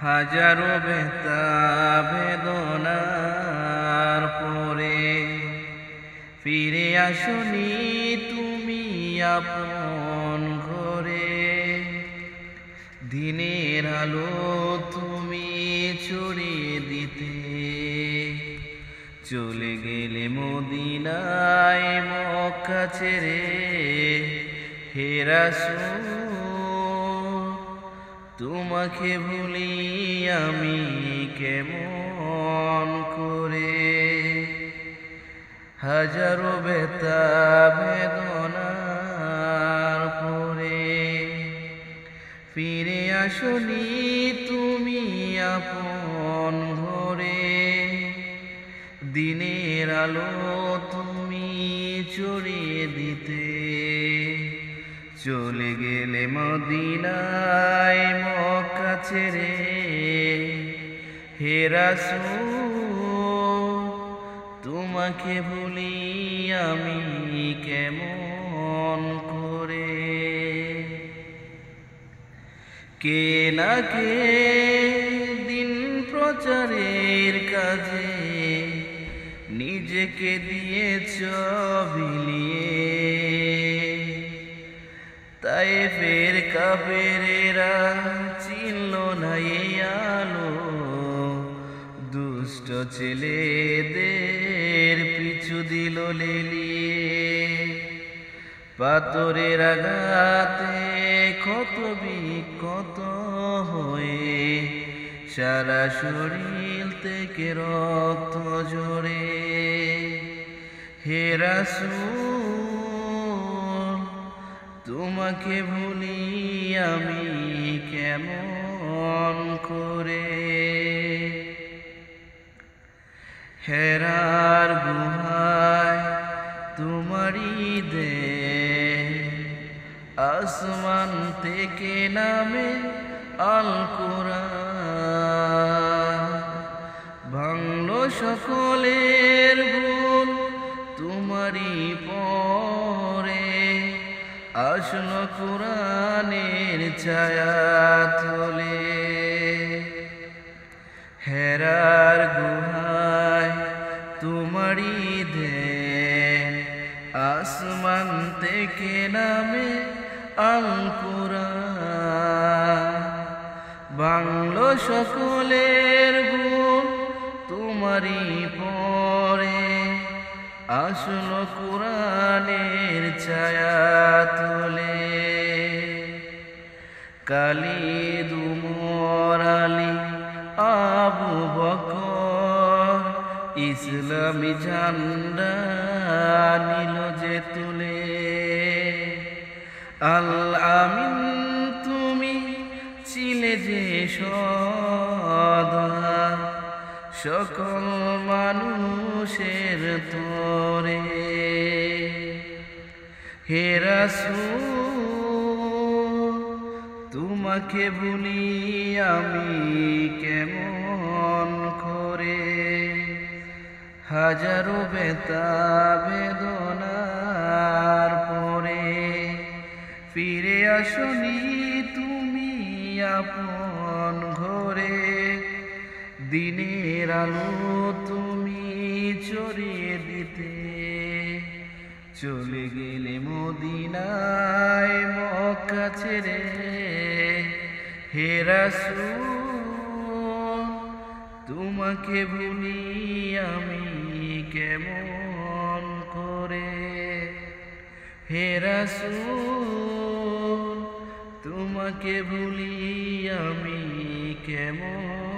হাজারো ব্যথা বেদনার পরে ফিরে আসনি তুমি আপন ঘরে। দিনের আলো তুমি ছড়িয়ে দিতে চলে গেলে মদিনায় মক্কা ছেড়ে। হে রাসূল তোমাকে ভুলি আমি কেমন করে। হাজারো ব্যথা বেদনার পরে ফিরে আসনি তুমি আপন ঘরে। দিনের আলো তুমি ছড়িয়ে দিতে চলে গেলে মদিনায় মক্কা ছেড়ে। হে রাসূল তোমাকে ভুলি আমি কেমন করে। কে না কে দিন প্রচারের কাজে নিজেকে দিয়েছ বিলিয়ে। তায়েফের কাফেরেরা চিনল না এই আলো, দুষ্ট ছেলেদের পিছু দিল লেলিয়ে। পাথরের আঘাতে ক্ষত বিক্ষত হয়ে সারা শরীর থেকে রক্ত ঝরে। হে রাসূল তোমাকে ভুলি আমি কেমন করে। হেরার গুহায় তোমারই দেহ, আসমান থেকে নামে আল কুরআন। ভাঙলো সকলের ভুল তোমারই পরে, আসলো কুরআনের ছায়া তলে। হেরার গুহায় তোমারই দেহ, আসমান থেকে নামে আল কুরআন। ভাঙলো সকলের ভুল তোমারই পরে, আসলো কুরআনের ছায়া তলে। খালিদ, উমর, আলী, আবু বকর ইসলামী ঝান্ডা নিল যে তুলে। আল আমিন তুমি ছিলে যে সদা সকল মানুষের তরে। হে রাসূল তোমাকে ভুলি আমি কেমন করে। হাজারো ব্যথা বেদনার পরে ফিরে আসনি তুমি আপন ঘরে। দিনের আলো তুমি ছড়িয়ে দিতে চলে গেলে মদিনায় মক্কা ছেড়ে। হে রাসূল তোমাকে ভুলি আমি কেমন করে। হে রাসূল তোমাকে ভুলি আমি কেমন